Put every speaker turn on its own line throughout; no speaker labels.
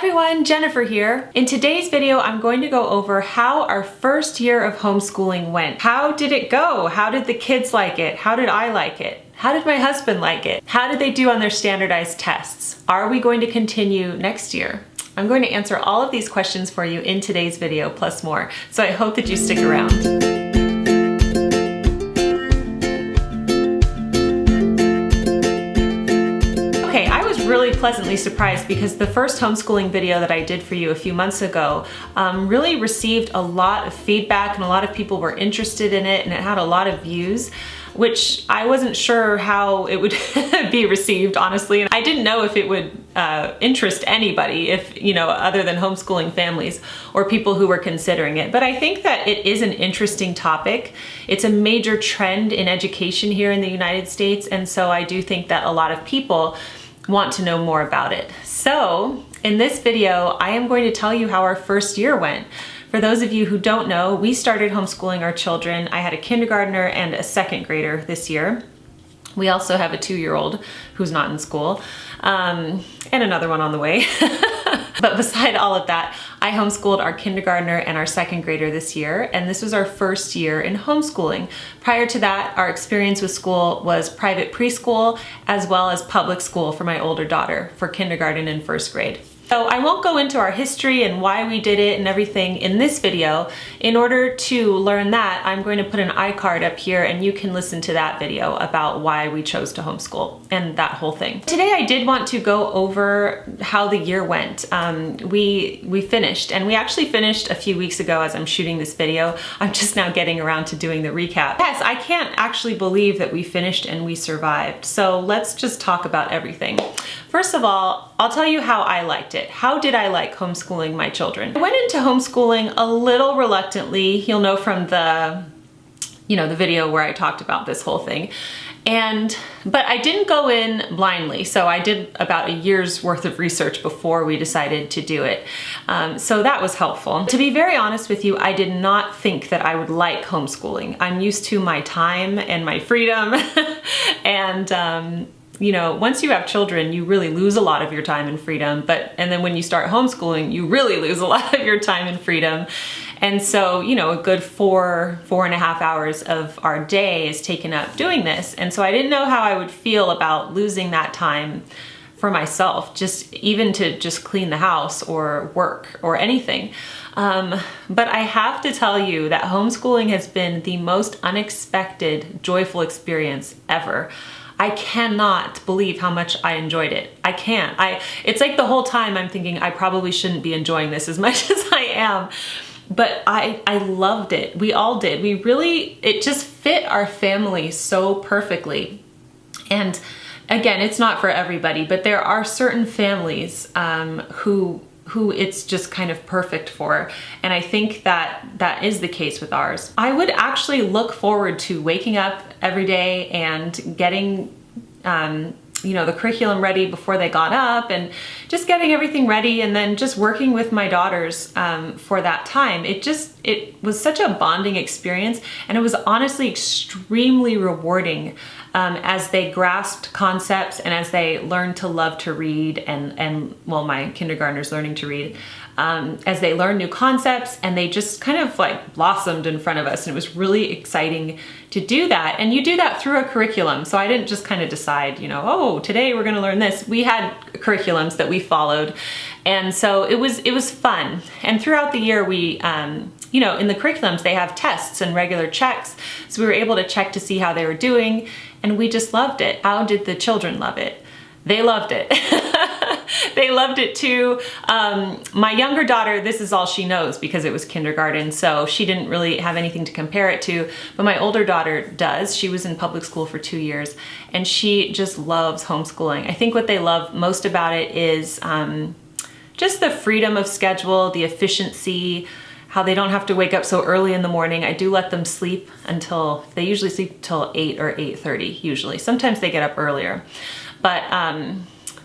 everyone, Jennifer here. In today's video, I'm going to go over how our first year of homeschooling went. How did it go? How did the kids like it? How did I like it? How did my husband like it? How did they do on their standardized tests? Are we going to continue next year? I'm going to answer all of these questions for you in today's video, plus more. So I hope that you stick around. Really pleasantly surprised because the first homeschooling video that I did for you a few months ago really received a lot of feedback and a lot of people were interested in it, and it had a lot of views, which I wasn't sure how it would be received, honestly. And I didn't know if it would interest anybody, other than homeschooling families or people who were considering it. But I think that it is an interesting topic. It's a major trend in education here in the United States, and so I do think that a lot of people want to know more about it. So in this video, I am going to tell you how our first year went. For those of you who don't know, we started homeschooling our children. I had a kindergartner and a second grader this year. We also have a 2-year-old who's not in school, and another one on the way. But beside all of that, I homeschooled our kindergartner and our second grader this year, and this was our first year in homeschooling. Prior to that, our experience with school was private preschool as well as public school for my older daughter for kindergarten and first grade. So I won't go into our history and why we did it and everything in this video. In order to learn that, I'm going to put an iCard up here and you can listen to that video about why we chose to homeschool and that whole thing. Today I did want to go over how the year went. We finished, and we actually finished a few weeks ago as I'm shooting this video. I'm just now getting around to doing the recap. Yes, I can't actually believe that we finished and we survived. So let's just talk about everything. First of all, I'll tell you how I liked it. How did I like homeschooling my children? I went into homeschooling a little reluctantly. You'll know from the video where I talked about this whole thing. But I didn't go in blindly. So I did about a year's worth of research before we decided to do it. So that was helpful. To be very honest with you, I did not think that I would like homeschooling. I'm used to my time and my freedom. Once you have children, you really lose a lot of your time and freedom, and then when you start homeschooling, you really lose a lot of your time and freedom. And so, a good 4.5 hours of our day is taken up doing this. And so I didn't know how I would feel about losing that time for myself, even to clean the house or work or anything. But I have to tell you that homeschooling has been the most unexpected, joyful experience ever. I cannot believe how much I enjoyed it. I can't. It's like the whole time I'm thinking I probably shouldn't be enjoying this as much as I am. But I loved it. We all did. It just fit our family so perfectly. And again, it's not for everybody, but there are certain families who it's just kind of perfect for. And I think that is the case with ours. I would actually look forward to waking up every day and getting the curriculum ready before they got up, and just getting everything ready, and then just working with my daughters for that time. It was such a bonding experience, and it was honestly extremely rewarding as they grasped concepts and as they learned to love to read, and my kindergartner's learning to read, as they learned new concepts, and they just kind of like blossomed in front of us, and it was really exciting to do that. And you do that through a curriculum. So I didn't just kind of decide, today we're gonna learn this. We had curriculums that we followed, and so it was fun. And throughout the year, we in the curriculums, they have tests and regular checks. So we were able to check to see how they were doing, and we just loved it. How did the children love it? They loved it. They loved it too. My younger daughter, this is all she knows because it was kindergarten, so she didn't really have anything to compare it to, but my older daughter does. She was in public school for 2 years, and she just loves homeschooling. I think what they love most about it is just the freedom of schedule, the efficiency, how they don't have to wake up so early in the morning. I do let them sleep they usually sleep till 8 or 8:30 usually. Sometimes they get up earlier, but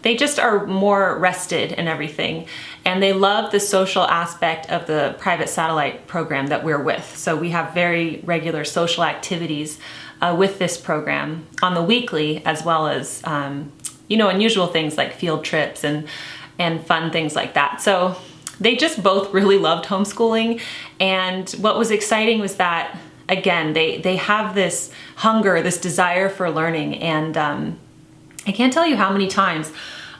they just are more rested and everything. And they love the social aspect of the private satellite program that we're with. So we have very regular social activities with this program on the weekly, as well as, unusual things like field trips and and fun things like that. So they just both really loved homeschooling. And what was exciting was that, again, they have this hunger, this desire for learning. And I can't tell you how many times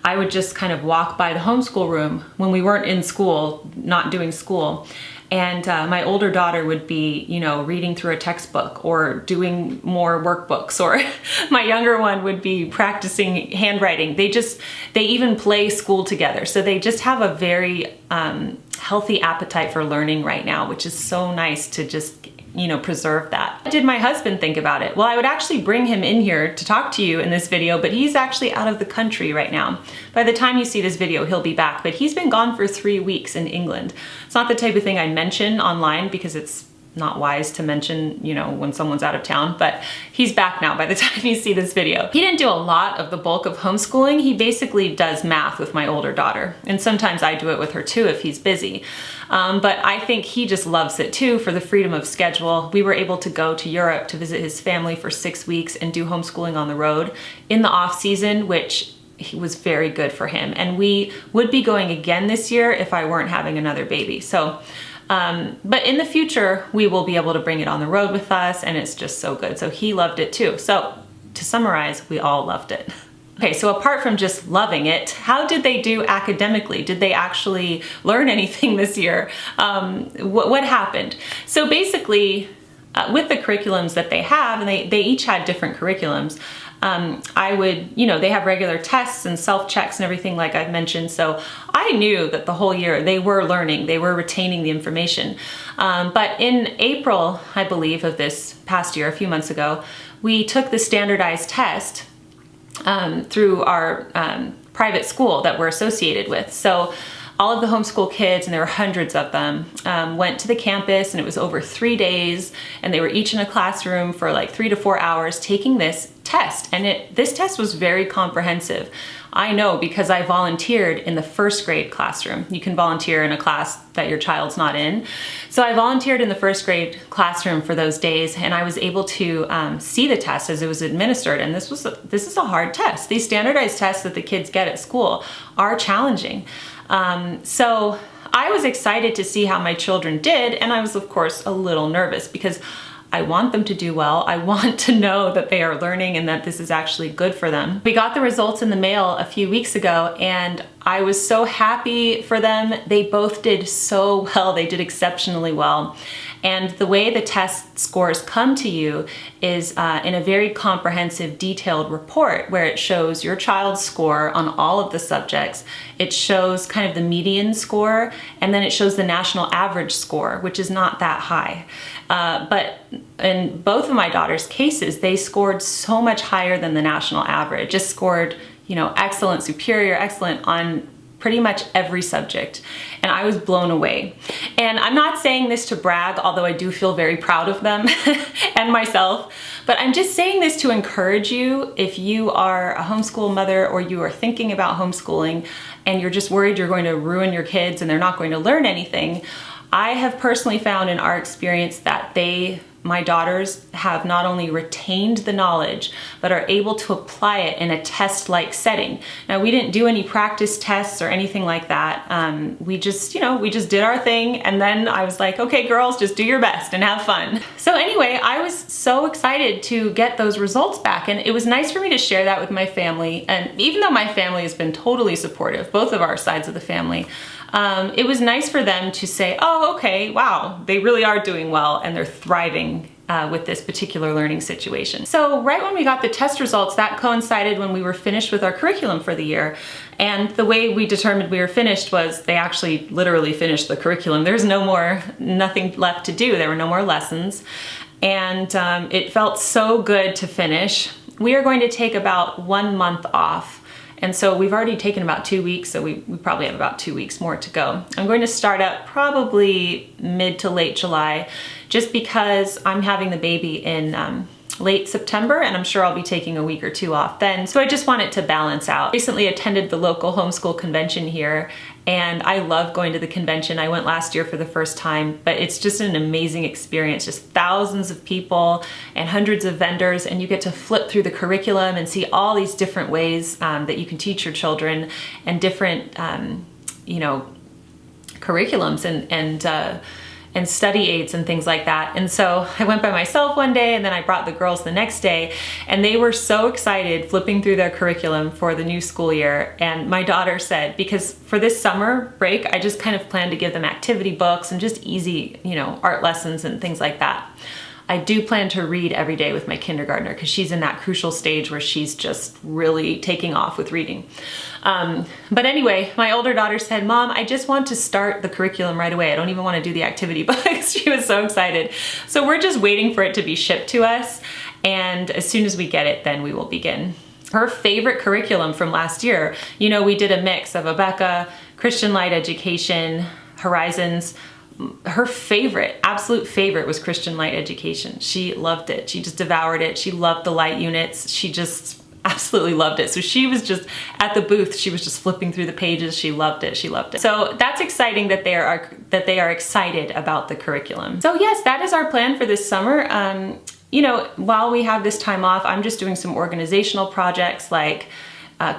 I would just kind of walk by the homeschool room when we weren't in school, not doing school. And my older daughter would be, you know, reading through a textbook or doing more workbooks, or my younger one would be practicing handwriting. They even play school together. So they just have a very healthy appetite for learning right now, which is so nice to just, you know, preserve that. What did my husband think about it? Well, I would actually bring him in here to talk to you in this video, but he's actually out of the country right now. By the time you see this video, he'll be back, but he's been gone for 3 weeks in England. It's not the type of thing I mention online because it's not wise to mention, you know, when someone's out of town, but he's back now by the time you see this video. He didn't do a lot of the bulk of homeschooling. He basically does math with my older daughter, and sometimes I do it with her too if he's busy. But I think he just loves it too for the freedom of schedule. We were able to go to Europe to visit his family for 6 weeks and do homeschooling on the road in the off season, which was very good for him. And we would be going again this year if I weren't having another baby. So, but in the future, we will be able to bring it on the road with us, and it's just so good. So he loved it too. So to summarize, we all loved it. Okay, so apart from just loving it, how did they do academically? Did they actually learn anything this year? What happened? So basically, with the curriculums that they have, and they each had different curriculums, I would, you know, they have regular tests and self-checks and everything like I've mentioned. So I knew that the whole year they were learning, they were retaining the information. But in April, I believe, of this past year, a few months ago, we took the standardized test through our private school that we're associated with. So all of the homeschool kids, and there were hundreds of them, went to the campus, and it was over 3 days, and they were each in a classroom for like 3 to 4 hours taking this test. And this test was very comprehensive. I know because I volunteered in the first grade classroom. You can volunteer in a class that your child's not in. So I volunteered in the first grade classroom for those days, and I was able to see the test as it was administered. And this is a hard test. These standardized tests that the kids get at school are challenging. So I was excited to see how my children did, and I was of course a little nervous because I want them to do well. I want to know that they are learning and that this is actually good for them. We got the results in the mail a few weeks ago, and I was so happy for them. They both did so well. They did exceptionally well. And the way the test scores come to you is in a very comprehensive, detailed report where it shows your child's score on all of the subjects. It shows kind of the median score, and then it shows the national average score, which is not that high. But in both of my daughter's cases, they scored so much higher than the national average. Just scored, you know, excellent, superior, excellent on pretty much every subject. And I was blown away. And I'm not saying this to brag, although I do feel very proud of them and myself, but I'm just saying this to encourage you if you are a homeschool mother or you are thinking about homeschooling and you're just worried you're going to ruin your kids and they're not going to learn anything. I have personally found in our experience that my daughters have not only retained the knowledge, but are able to apply it in a test-like setting. Now, we didn't do any practice tests or anything like that. We just did our thing, and then I was like, okay, girls, just do your best and have fun. So anyway, I was so excited to get those results back, and it was nice for me to share that with my family. And even though my family has been totally supportive, both of our sides of the family, it was nice for them to say, oh, okay, wow, they really are doing well and they're thriving with this particular learning situation. So right when we got the test results, that coincided when we were finished with our curriculum for the year. And the way we determined we were finished was they actually literally finished the curriculum. There's nothing left to do. There were no more lessons. And it felt so good to finish. We are going to take about 1 month off. And so we've already taken about 2 weeks, so we probably have about 2 weeks more to go. I'm going to start up probably mid to late July, just because I'm having the baby in late September, and I'm sure I'll be taking a week or two off then. So I just want it to balance out. Recently attended the local homeschool convention here, and I love going to the convention. I went last year for the first time, but it's just an amazing experience. Just thousands of people and hundreds of vendors, and you get to flip through the curriculum and see all these different ways that you can teach your children, and different, you know, curriculums and study aids and things like that. And so I went by myself one day, and then I brought the girls the next day, and they were so excited flipping through their curriculum for the new school year. And my daughter said, because for this summer break, I just kind of planned to give them activity books and just easy, you know, art lessons and things like that. I do plan to read every day with my kindergartner, because she's in that crucial stage where she's just really taking off with reading. But anyway, my older daughter said, Mom, I just want to start the curriculum right away. I don't even want to do the activity books. She was so excited. So we're just waiting for it to be shipped to us. And as soon as we get it, then we will begin. Her favorite curriculum from last year, you know, we did a mix of Abeka, Christian Light Education, Horizons. Her favorite, absolute favorite, was Christian Light Education. She loved it. She just devoured it. She loved the light units. She just absolutely loved it. So she was just at the booth. She was just flipping through the pages. She loved it. She loved it. So that's exciting that they are excited about the curriculum. So yes, that is our plan for this summer. You know, while we have this time off, I'm just doing some organizational projects like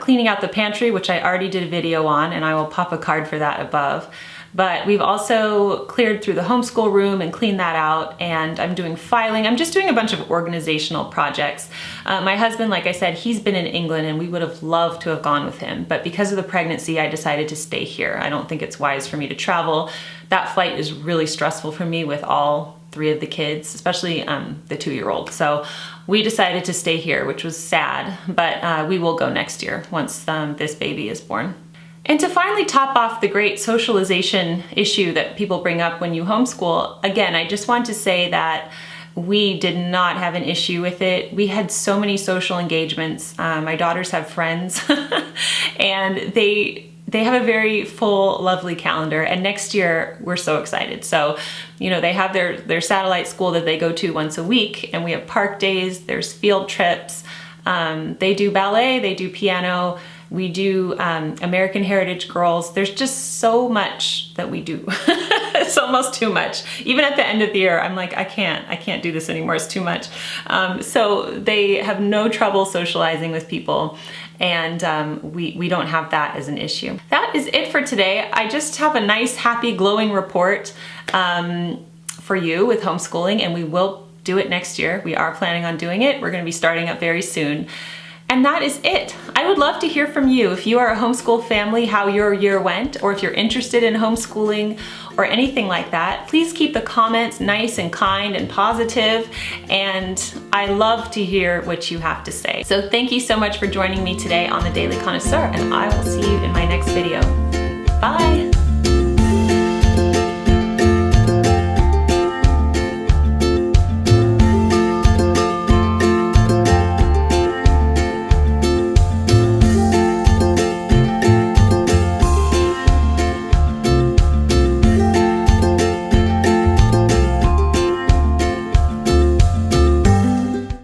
cleaning out the pantry, which I already did a video on, and I will pop a card for that above. But we've also cleared through the homeschool room and cleaned that out, and I'm doing filing. I'm just doing a bunch of organizational projects. My husband, like I said, he's been in England, and we would have loved to have gone with him, but because of the pregnancy, I decided to stay here. I don't think it's wise for me to travel. That flight is really stressful for me with all three of the kids, especially the 2-year-old. So we decided to stay here, which was sad, but we will go next year once this baby is born. And to finally top off the great socialization issue that people bring up when you homeschool, again, I just want to say that we did not have an issue with it. We had so many social engagements. My daughters have friends and they have a very full, lovely calendar. And next year, we're so excited. So, you know, they have their satellite school that they go to once a week, and we have park days, there's field trips. They do ballet, they do piano. We do American Heritage Girls. There's just so much that we do. It's almost too much. Even at the end of the year, I'm like, I can't do this anymore. It's too much. So they have no trouble socializing with people, and we don't have that as an issue. That is it for today. I just have a nice, happy, glowing report for you with homeschooling, and we will do it next year. We are planning on doing it. We're going to be starting up very soon. And that is it. I would love to hear from you. If you are a homeschool family, how your year went, or if you're interested in homeschooling or anything like that, please keep the comments nice and kind and positive, and I love to hear what you have to say. So thank you so much for joining me today on the Daily Connoisseur, and I will see you in my next video. Bye.